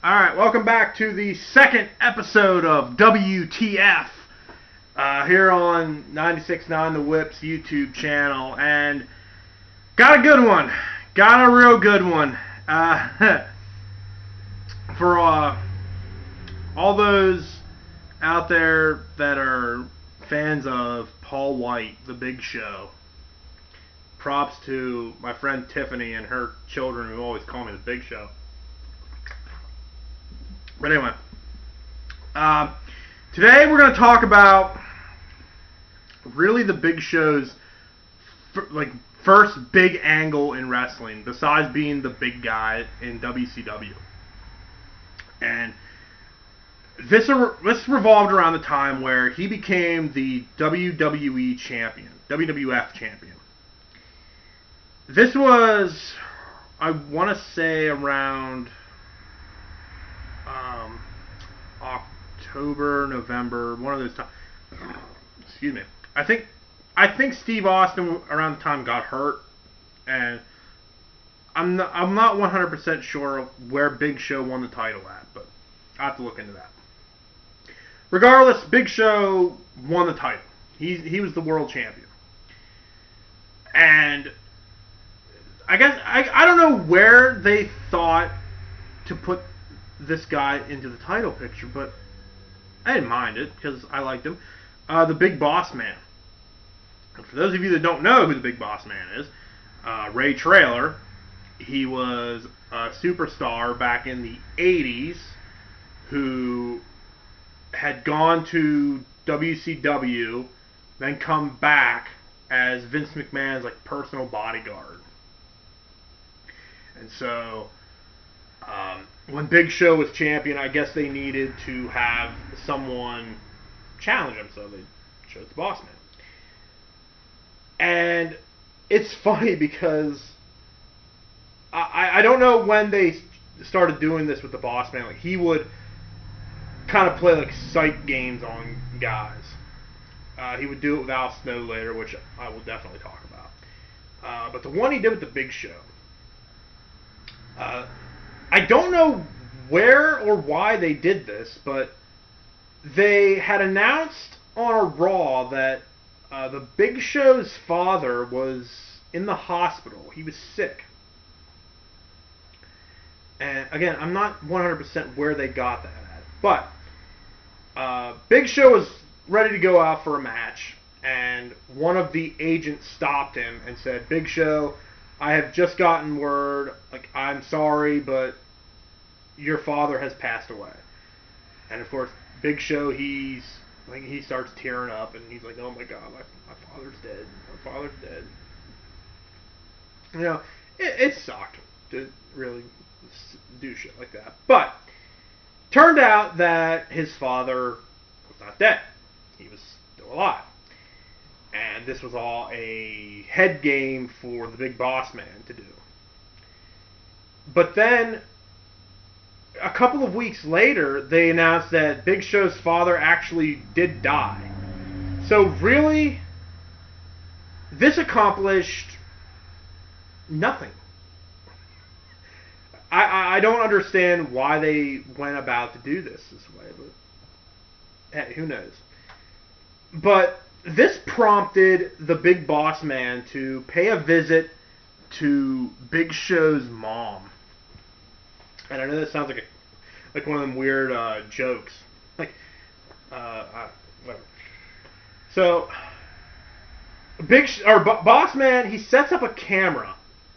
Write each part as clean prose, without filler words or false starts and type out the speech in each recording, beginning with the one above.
Alright, welcome back to the second episode of WTF here on 96.9 The Whip's YouTube channel. And got a good one. Got a real good one. For all those out there that are fans of Paul White, The Big Show, props to my friend Tiffany and her children who always call me The Big Show. But anyway, today we're going to talk about really the Big Show's first big angle in wrestling, besides being the big guy in WCW. And this revolved around the time where he became the WWE champion, WWF champion. This was, I want to say, around October, November, one of those times. Excuse me. I think Steve Austin around the time got hurt, and I'm not 100% sure where Big Show won the title at, but I have to look into that. Regardless, Big Show won the title. He was the world champion, and I guess I don't know where they thought to put this guy into the title picture, but I didn't mind it because I liked him. The Big Bossman. And for those of you that don't know who the Big Bossman is, Ray Traylor. He was a superstar back in the 80s who had gone to WCW, then come back as Vince McMahon's personal bodyguard. And so when Big Show was champion, I guess they needed to have someone challenge him, so they chose the Bossman. And it's funny because I don't know when they started doing this with the Bossman. He would kind of play psych games on guys. He would do it with Al Snow later, which I will definitely talk about. But the one he did with the Big Show, I don't know where or why they did this, but they had announced on a Raw that the Big Show's father was in the hospital. He was sick. And again, I'm not 100% where they got that at. But Big Show was ready to go out for a match, and one of the agents stopped him and said, "Big Show, I have just gotten word, I'm sorry, but your father has passed away." And of course, Big Show, he starts tearing up, and he's like, "Oh my God, my father's dead. My father's dead." You know, it sucked to really do shit like that. But turned out that his father was not dead. He was still alive. And this was all a head game for the Big Bossman to do. But then, a couple of weeks later, they announced that Big Show's father actually did die. So really, this accomplished nothing. I don't understand why they went about to do this way, but hey, who knows? But this prompted the Big Bossman to pay a visit to Big Show's mom. And I know that sounds like one of them weird jokes. Whatever. So, Bossman, he sets up a camera.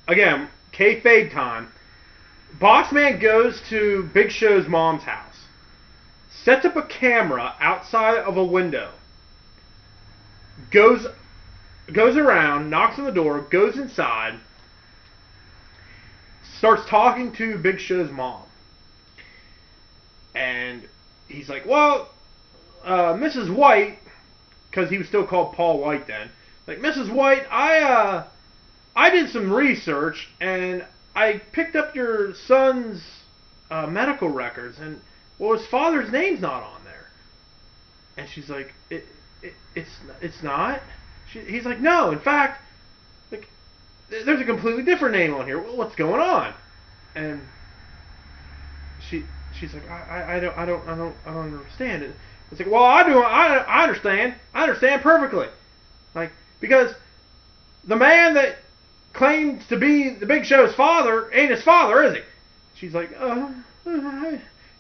Again, kayfabe time. Bossman goes to Big Show's mom's house, sets up a camera outside of a window, goes around, knocks on the door, goes inside, starts talking to Big Show's mom. And he's like, "Well, Mrs. White," because he was still called Paul White then. "Mrs. White, I did some research, and I picked up your son's medical records, and his father's name's not on there." And she's like, "It's not?" He's like, "No, in fact, there's a completely different name on here. What's going on?" And she's like, I don't understand it. It's like, well, I do. I understand. I understand perfectly. Like, because the man that claims to be the Big Show's father ain't his father, is he? She's like,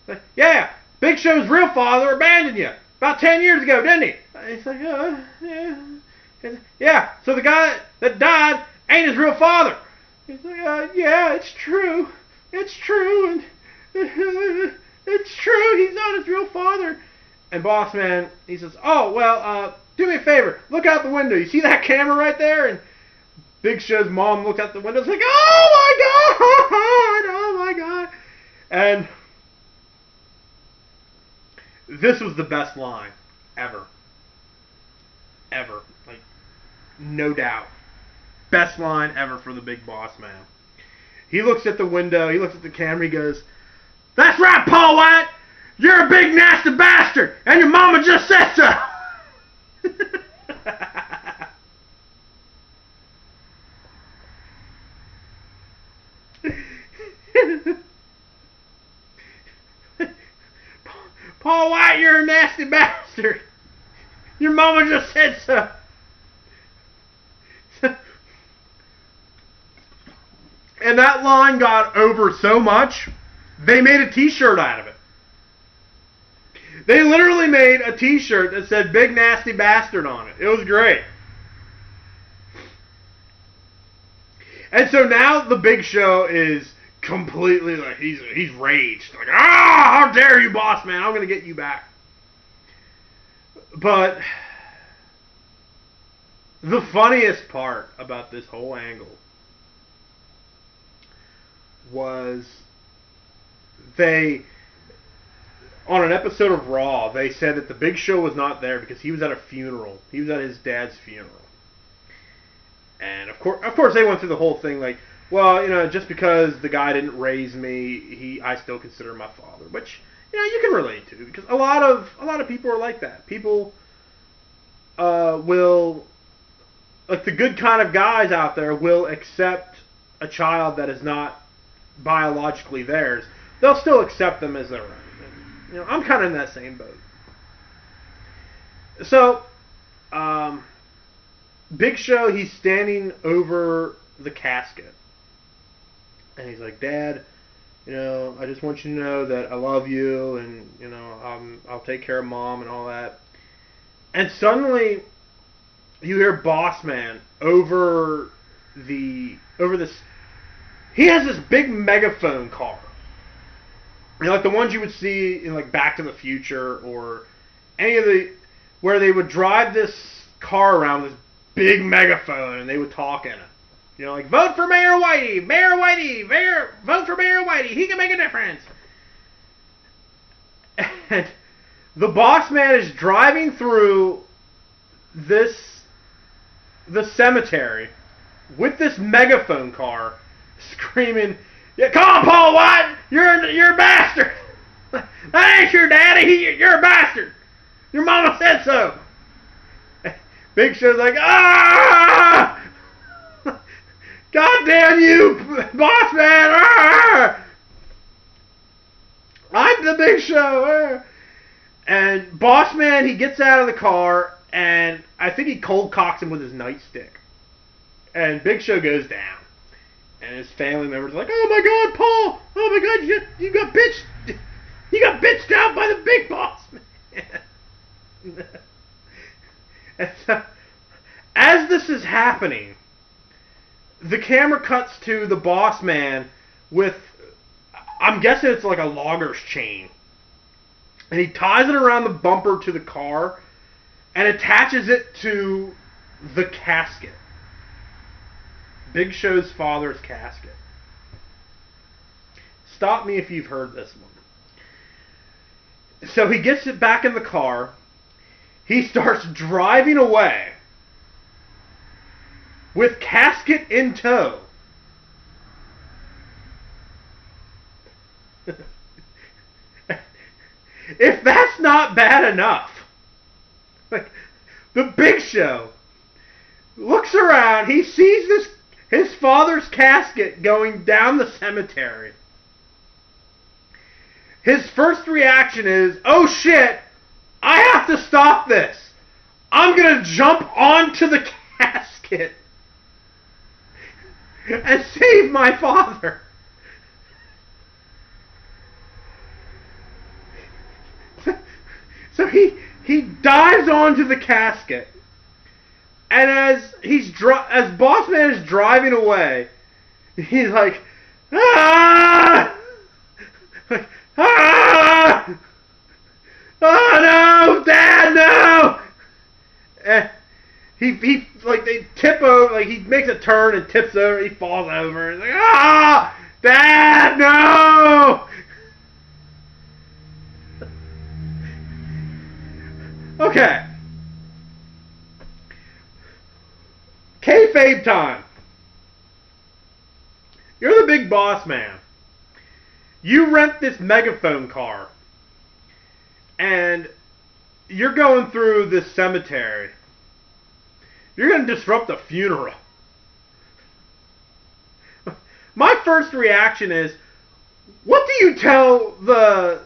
like, yeah, Big Show's real father abandoned you about 10 years ago, didn't he? It's like, yeah. Yeah, so the guy that died ain't his real father. He's like, yeah, it's true. It's true. And it's true. He's not his real father. And Bossman, he says, oh, well, do me a favor. Look out the window. You see that camera right there? And Big Show's mom looked out the window. It's like, oh, my God. Oh, my God. And this was the best line ever. Ever. Like, no doubt. Best line ever for the Big Boss Man. He looks at the window. He looks at the camera. He goes, that's right, Paul White. You're a big nasty bastard. And your mama just said so. Paul White, you're a nasty bastard. Your mama just said so. And that line got over so much, they made a t-shirt out of it. They literally made a t-shirt that said Big Nasty Bastard on it. It was great. And so now the Big Show is completely like, he's raged. Like, how dare you, boss man, I'm going to get you back. But the funniest part about this whole angle was on an episode of Raw, they said that the Big Show was not there because he was at a funeral. He was at his dad's funeral. And of course they went through the whole thing like, well, just because the guy didn't raise me, I still consider him my father, which you can relate to, because a lot of people are like that. People will, like, the good kind of guys out there will accept a child that is not biologically theirs. They'll still accept them as their own. And, I'm kind of in that same boat. So, Big Show, he's standing over the casket. And he's like, Dad, I just want you to know that I love you, and, I'll take care of Mom and all that. And suddenly, you hear Boss Man over this. He has this big megaphone car. Like the ones you would see in like Back to the Future or any of where they would drive this car around with this big megaphone and they would talk in it. Like, vote for Mayor Whitey, vote for Mayor Whitey, he can make a difference. And the Boss Man is driving through the cemetery with this megaphone car, screaming, "Yeah, come on, Paul White, you're a bastard. That ain't your daddy. You're a bastard. Your mama said so." Big Show's like, ah! God damn you, Boss Man! Ah! I'm the Big Show. Ah! And Boss Man, he gets out of the car, and I think he cold cocks him with his nightstick. And Big Show goes down. And his family members are like, oh my God, Paul! Oh my God, you got bitched out by the Big Boss Man. And so, as this is happening, the camera cuts to the Boss Man with, I'm guessing it's like a logger's chain. And he ties it around the bumper to the car and attaches it to the casket. Big Show's father's casket. Stop me if you've heard this one. So he gets it back in the car. He starts driving away with casket in tow. If that's not bad enough, like, the Big Show looks around, he sees his father's casket going down the cemetery. his first reaction is, oh shit, I have to stop this. I'm going to jump onto the casket and save my father. So he dives onto the casket, and as Bossman is driving away, he's like, ah, like, ah, oh no, Dad, no. And he like they tip over, like he makes a turn and tips over, he falls over, and he's like, ah, Dad, no. Okay. Kayfabe time. You're the big boss man. You rent this megaphone car. And you're going through this cemetery. You're going to disrupt a funeral. My first reaction is, what do you tell the...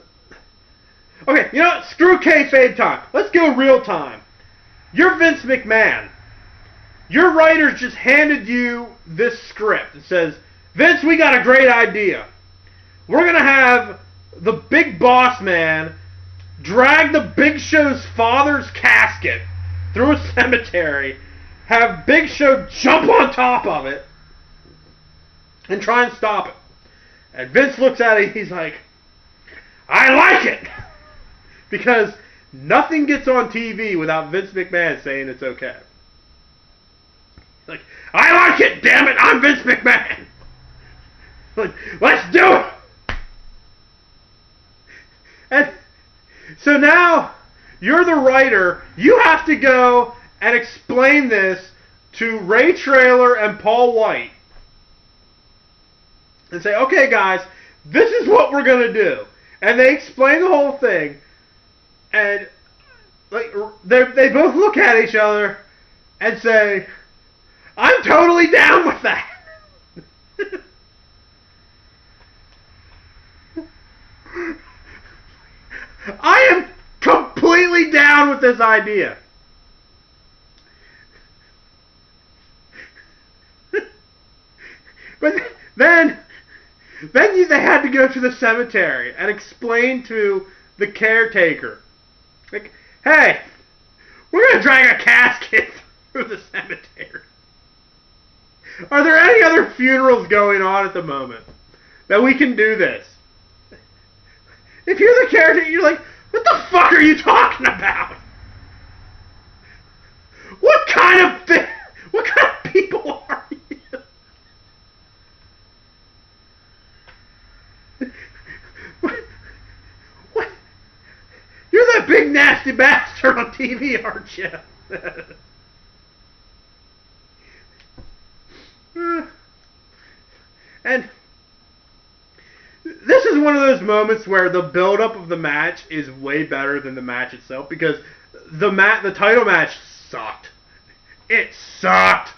Okay, you know what? Screw kayfabe time. Let's go real time. You're Vince McMahon. Your writers just handed you this script. It says, Vince, we got a great idea. We're going to have the Big Boss Man drag the Big Show's father's casket through a cemetery, have Big Show jump on top of it, and try and stop it. And Vince looks at it, he's like, I like it! Because nothing gets on TV without Vince McMahon saying it's okay. Like, I like it, damn it, I'm Vince McMahon! Like, let's do it! And so now, you're the writer, you have to go and explain this to Ray Traylor and Paul White. And say, okay guys, this is what we're going to do. And they explain the whole thing. And like they both look at each other and say, I'm totally down with that. I am completely down with this idea. But then they had to go to the cemetery and explain to the caretaker, like, hey, we're going to drag a casket through the cemetery. Are there any other funerals going on at the moment that we can do this? If you're the caretaker, you're like, what the fuck are you talking about? What kind of people are you? What? You're that big nasty bastard on TV, aren't you? And this is one of those moments where the build-up of the match is way better than the match itself, because the title match sucked. It sucked.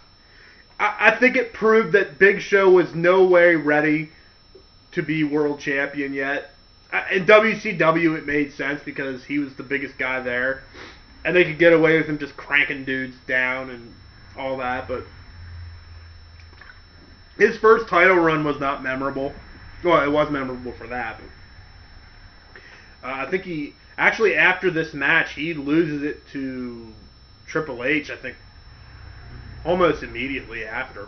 I think it proved that Big Show was no way ready to be world champion yet. In WCW, it made sense because he was the biggest guy there, and they could get away with him just cranking dudes down and all that. But his first title run was not memorable. Well, it was memorable for that. But I think he actually, after this match, he loses it to Triple H. I think almost immediately after.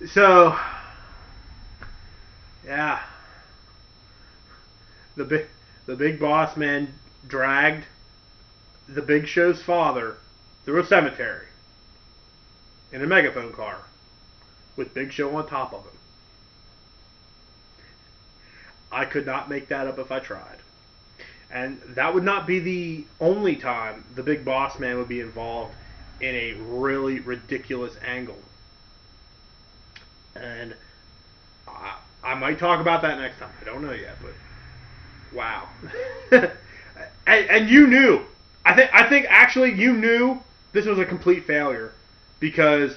So, yeah, the big boss man dragged the Big Show's father through a cemetery in a megaphone car with Big Show on top of him. I could not make that up if I tried. And that would not be the only time the Big Boss Man would be involved in a really ridiculous angle. And I might talk about that next time. I don't know yet, but wow. and you knew. I think actually you knew this was a complete failure, because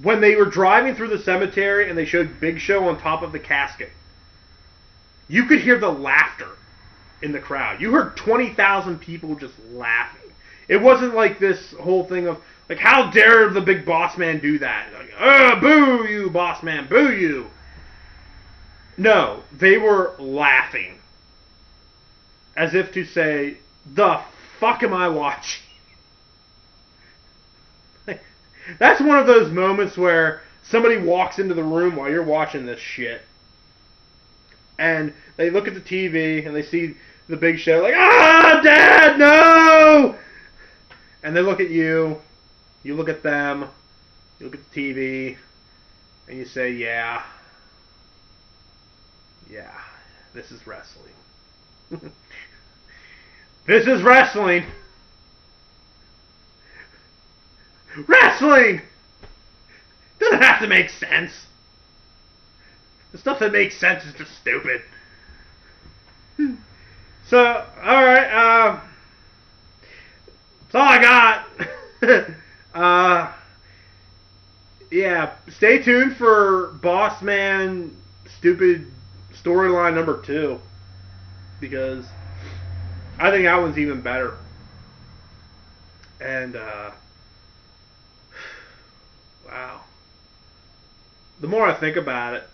when they were driving through the cemetery and they showed Big Show on top of the casket, you could hear the laughter in the crowd. You heard 20,000 people just laughing. It wasn't like this whole thing of, like, how dare the Big Bossman do that? Like, boo you, Bossman, boo you. No, they were laughing. As if to say, the fuck am I watching? That's one of those moments where somebody walks into the room while you're watching this shit. And they look at the TV and they see the Big Show, like, Dad, no! And they look at you, you look at them, you look at the TV, and you say, yeah, this is wrestling. This is wrestling. Wrestling! Doesn't have to make sense. The stuff that makes sense is just stupid. So, alright, that's all I got. Yeah, stay tuned for Bossman stupid storyline number 2. Because I think that one's even better. And, wow. The more I think about it,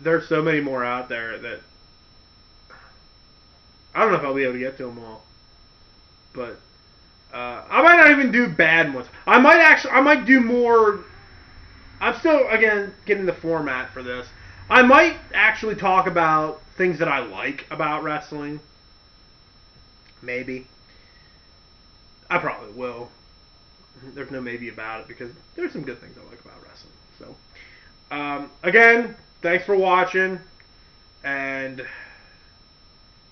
there's so many more out there that I don't know if I'll be able to get to them all. But I might not even do bad ones. I might do more. I'm still, again, getting the format for this. I might actually talk about things that I like about wrestling. Maybe. I probably will. There's no maybe about it, because there's some good things I like about wrestling. So, again, thanks for watching. And,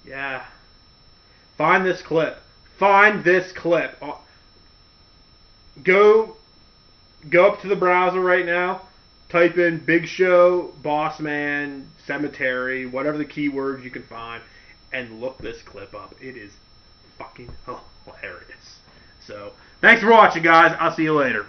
yeah. Find this clip. Find this clip. Go up to the browser right now. Type in Big Show, Bossman, Cemetery, whatever the keywords you can find, and look this clip up. It is fucking hilarious. So, thanks for watching, guys. I'll see you later.